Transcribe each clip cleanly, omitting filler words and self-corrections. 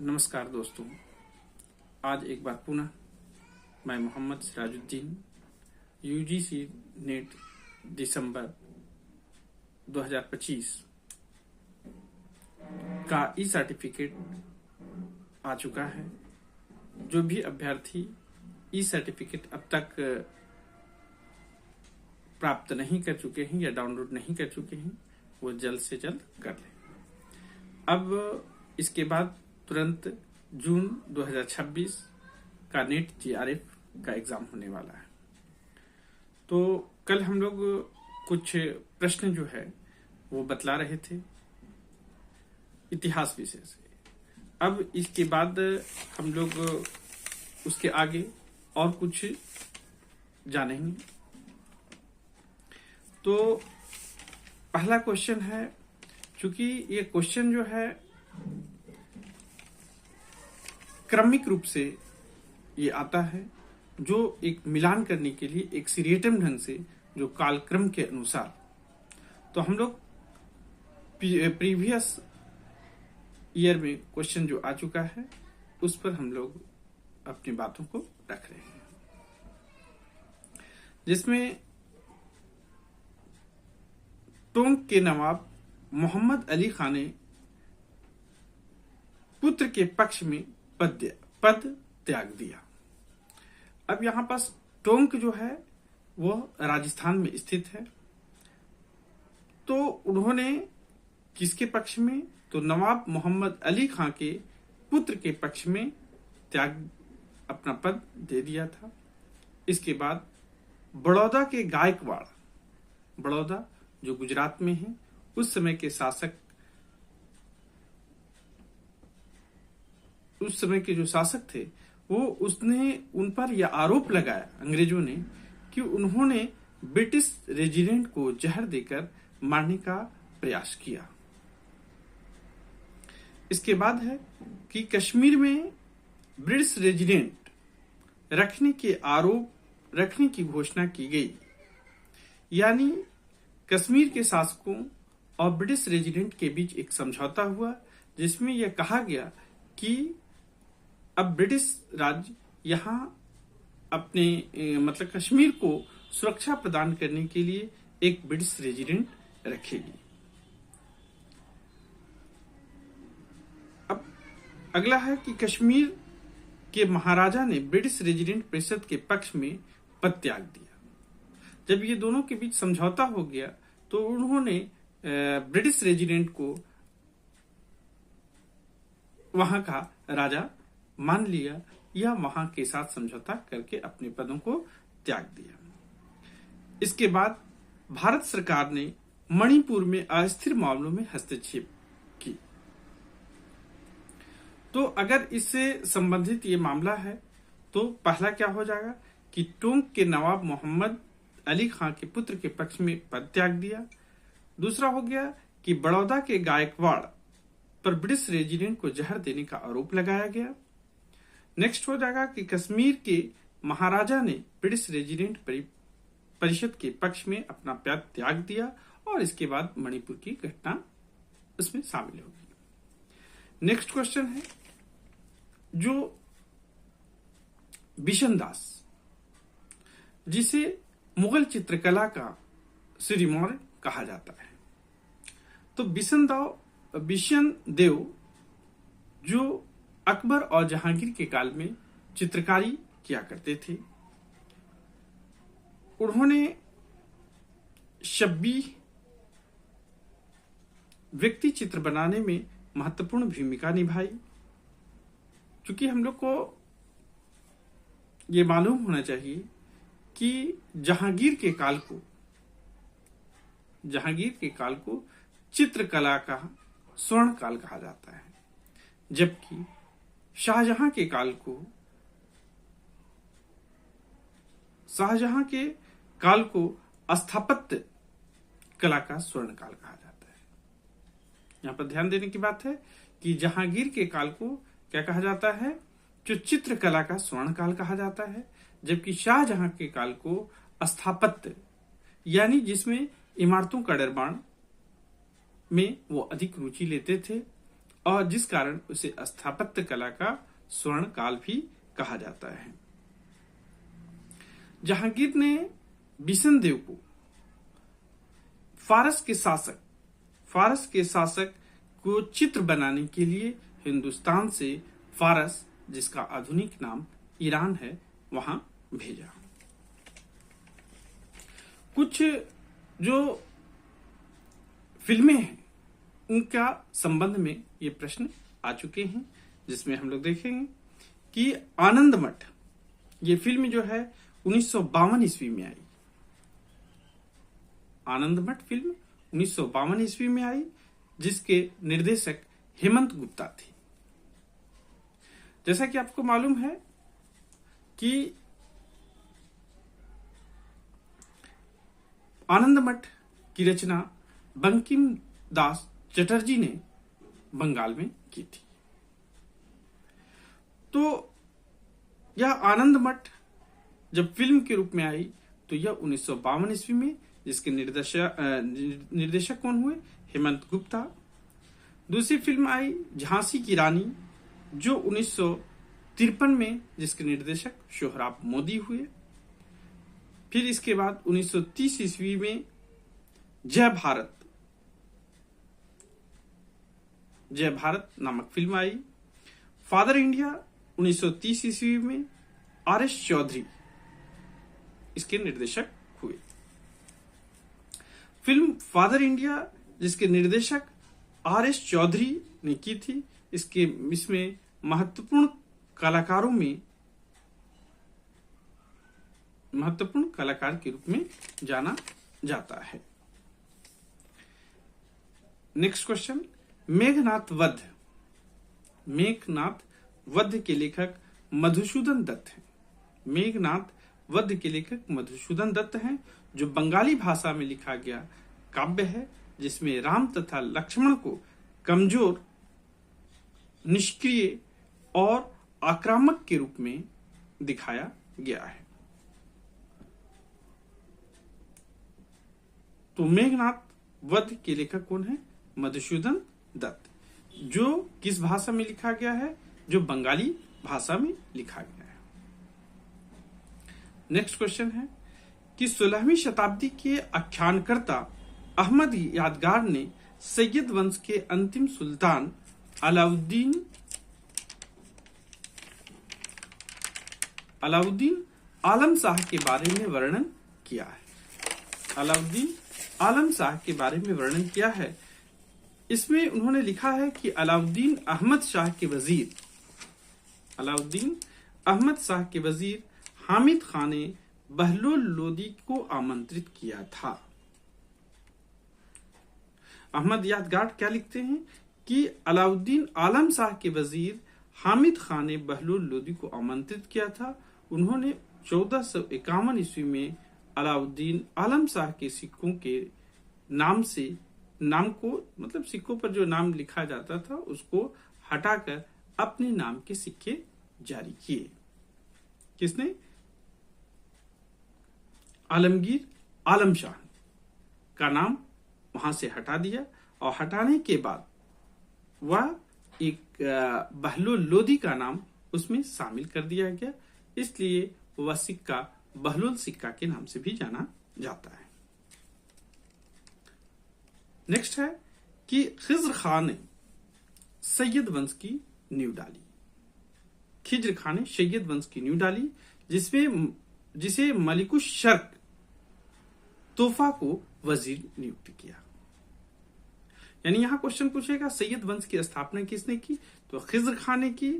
नमस्कार दोस्तों, आज एक बार पुनः मैं मोहम्मद सिराजुद्दीन यूजीसी नेट दिसंबर 2025 का ई सर्टिफिकेट आ चुका है। जो भी अभ्यर्थी ई सर्टिफिकेट अब तक प्राप्त नहीं कर चुके हैं या डाउनलोड नहीं कर चुके हैं, वो जल्द से जल्द कर लें। अब इसके बाद तुरंत जून 2026 का नेट जीआरएफ का एग्जाम होने वाला है। तो कल हम लोग कुछ प्रश्न जो है वो बतला रहे थे इतिहास विषय से। अब इसके बाद हम लोग उसके आगे और कुछ जानेंगे। तो पहला क्वेश्चन है, चूंकि ये क्वेश्चन जो है क्रमिक रूप से ये आता है, जो एक मिलान करने के लिए एक सीरियटम ढंग से, जो कालक्रम के अनुसार। तो हम लोग प्रीवियस ईयर में क्वेश्चन जो आ चुका है उस पर हम लोग अपनी बातों को रख रहे हैं, जिसमें टोंक के नवाब मोहम्मद अली खान ने पुत्र के पक्ष में पद त्याग दिया। अब यहां पास टोंक जो है वो राजस्थान में स्थित है। तो उन्होंने किसके पक्ष में? तो नवाब मोहम्मद अली खान के पुत्र के पक्ष में अपना पद दे दिया था। इसके बाद बड़ौदा के गायकवाड़, बड़ौदा जो गुजरात में है, उस समय के शासक, उस समय के जो शासक थे उसने उन पर यह आरोप लगाया, अंग्रेजों ने, कि उन्होंने ब्रिटिश रेजिडेंट को जहर देकर मारने का प्रयास किया। इसके बाद है कि कश्मीर में ब्रिटिश रेजिडेंट रखने की घोषणा की गई। यानी कश्मीर के शासकों और ब्रिटिश रेजिडेंट के बीच एक समझौता हुआ, जिसमें यह कहा गया कि अब ब्रिटिश राज्य यहां अपने मतलब कश्मीर को सुरक्षा प्रदान करने के लिए एक ब्रिटिश रेजिडेंट रखेगी। अब अगला है कि कश्मीर के महाराजा ने ब्रिटिश रेजिडेंट परिषद के पक्ष में पद त्याग दिया। जब ये दोनों के बीच समझौता हो गया तो उन्होंने ब्रिटिश रेजिडेंट को वहां का राजा मान लिया या वहां के साथ समझौता करके अपने पदों को त्याग दिया। इसके बाद भारत सरकार ने मणिपुर में अस्थिर मामलों में हस्तक्षेप की। तो अगर इससे संबंधित ये मामला है तो पहला क्या हो जाएगा कि टोंक के नवाब मोहम्मद अली खान के पुत्र के पक्ष में पद त्याग दिया। दूसरा हो गया कि बड़ौदा के गायकवाड़ पर ब्रिटिश रेजिडेंट को जहर देने का आरोप लगाया गया। नेक्स्ट हो जाएगा कि कश्मीर के महाराजा ने ब्रिटिश रेजिडेंट परिषद के पक्ष में अपना पद त्याग दिया, और इसके बाद मणिपुर की घटना उसमें शामिल होगी। नेक्स्ट क्वेश्चन है, जो बिशन दास, जिसे मुगल चित्रकला का सिरमौर कहा जाता है, तो बिशन देव जो अकबर और जहांगीर के काल में चित्रकारी किया करते थे, उन्होंने शब्बी व्यक्ति चित्र बनाने में महत्वपूर्ण भूमिका निभाई। क्योंकि हम लोग को ये मालूम होना चाहिए कि जहांगीर के काल को चित्रकला का स्वर्ण काल कहा जाता है, जबकि शाहजहां के काल को स्थापत्य कला का स्वर्ण काल कहा जाता है। यहां पर ध्यान देने की बात है कि जहांगीर के काल को क्या कहा जाता है? जो चित्रकला का स्वर्ण काल कहा जाता है, जबकि शाहजहां के काल को स्थापत्य, यानी जिसमें इमारतों का निर्माण में वो अधिक रुचि लेते थे और जिस कारण उसे स्थापत्य कला का स्वर्ण काल भी कहा जाता है। जहांगीर ने बिशन देव को फारस के शासक को चित्र बनाने के लिए हिंदुस्तान से फारस, जिसका आधुनिक नाम ईरान है, वहां भेजा। कुछ जो फिल्में हैं उनका संबंध में ये प्रश्न आ चुके हैं, जिसमें हम लोग देखेंगे कि आनंद मठ, ये फिल्म जो है 1952 ईस्वी में आई। आनंद मठ फिल्म 1952 ईस्वी में आई, जिसके निर्देशक हेमंत गुप्ता थे। जैसा कि आपको मालूम है कि आनंद मठ की रचना बंकिम दास चटर्जी ने बंगाल में की थी। तो यह आनंद मठ जब फिल्म के रूप में आई तो यह 1952 ईस्वी में, जिसके निर्देशक कौन हुए? हेमंत गुप्ता। दूसरी फिल्म आई झांसी की रानी, जो 1953 में, जिसके निर्देशक सोहराब मोदी हुए। फिर इसके बाद 1930 ईस्वी में जय भारत नामक फिल्म आई। फादर इंडिया 1930 ईस्वी में आर.एस. चौधरी इसके निर्देशक हुए। फिल्म फादर इंडिया, जिसके निर्देशक आर.एस. चौधरी ने की थी, इसमें महत्वपूर्ण कलाकार के रूप में जाना जाता है। नेक्स्ट क्वेश्चन, मेघनाद वध के लेखक मधुसूदन दत्त हैं। मेघनाद वध के लेखक मधुसूदन दत्त हैं, जो बंगाली भाषा में लिखा गया काव्य है, जिसमें राम तथा लक्ष्मण को कमजोर, निष्क्रिय और आक्रामक के रूप में दिखाया गया है। तो मेघनाद वध के लेखक कौन है? मधुसूदन दत्त। जो किस भाषा में लिखा गया है? जो बंगाली भाषा में लिखा गया है। नेक्स्ट क्वेश्चन है कि 16वीं शताब्दी के आख्यानकर्ता अहमद यादगार ने सैयद वंश के अंतिम सुल्तान अलाउद्दीन आलम शाह के बारे में वर्णन किया है। अलाउद्दीन आलम शाह के बारे में वर्णन किया है। इसमें उन्होंने लिखा है कि अलाउद्दीन अहमद शाह के वजीर हामिद खान ने बहलोल लोदी को आमंत्रित किया था। अहमद यादगार क्या लिखते हैं कि अलाउद्दीन आलम शाह के वजीर हामिद खान ने बहलोल लोदी को आमंत्रित किया था। उन्होंने 1451 ईस्वी में अलाउद्दीन आलम शाह के सिक्कों के नाम को, मतलब सिक्कों पर जो नाम लिखा जाता था उसको हटाकर अपने नाम के सिक्के जारी किए। किसने? आलमगीर आलम शाह का नाम वहां से हटा दिया, और हटाने के बाद वह एक बहलोल लोदी का नाम उसमें शामिल कर दिया गया। इसलिए वह सिक्का बहलोल सिक्का के नाम से भी जाना जाता है। नेक्स्ट है कि खिज्र खान ने सैयद वंश की नींव डाली। खिज्र खान ने सैयद वंश की नींव डाली, जिसे मलिकुश शर्क तोहफा को वजीर नियुक्त किया। यानी यहां क्वेश्चन पूछेगा सैयद वंश की स्थापना किसने की? तो खिज्र खान ने की।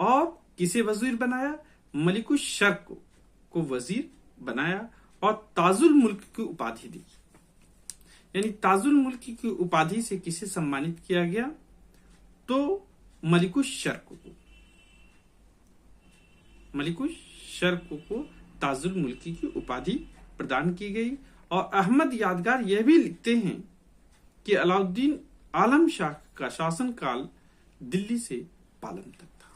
और किसे वजीर बनाया? मलिकुश शर्क को वजीर बनाया और ताजुल मुल्क की उपाधि दी। यानी ताजुल मुल्क की उपाधि से किसे सम्मानित किया गया? तो मलिकुश शर्क को ताजुल मुल्की की उपाधि प्रदान की गई। और अहमद यादगार यह भी लिखते हैं कि अलाउद्दीन आलम शाह का शासनकाल दिल्ली से पालम तक था।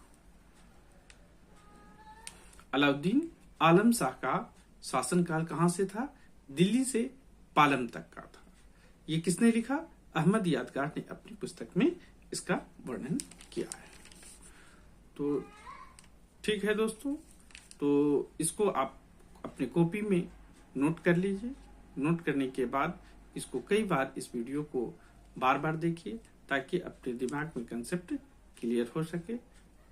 अलाउद्दीन आलम शाह का शासनकाल कहां से था? दिल्ली से पालम तक का था। ये किसने लिखा? अहमद यादगार ने अपनी पुस्तक में इसका वर्णन किया है। तो ठीक है दोस्तों, तो इसको आप अपने कॉपी में नोट कर लीजिए। नोट करने के बाद इसको कई बार इस वीडियो को बार बार देखिए ताकि अपने दिमाग में कंसेप्ट क्लियर हो सके।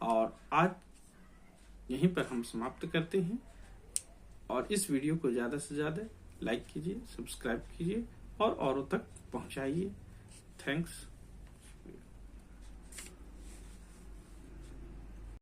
और आज यहीं पर हम समाप्त करते हैं, और इस वीडियो को ज़्यादा से ज़्यादा लाइक कीजिए, सब्सक्राइब कीजिए और औरों तक पहुंचाइए। थैंक्स।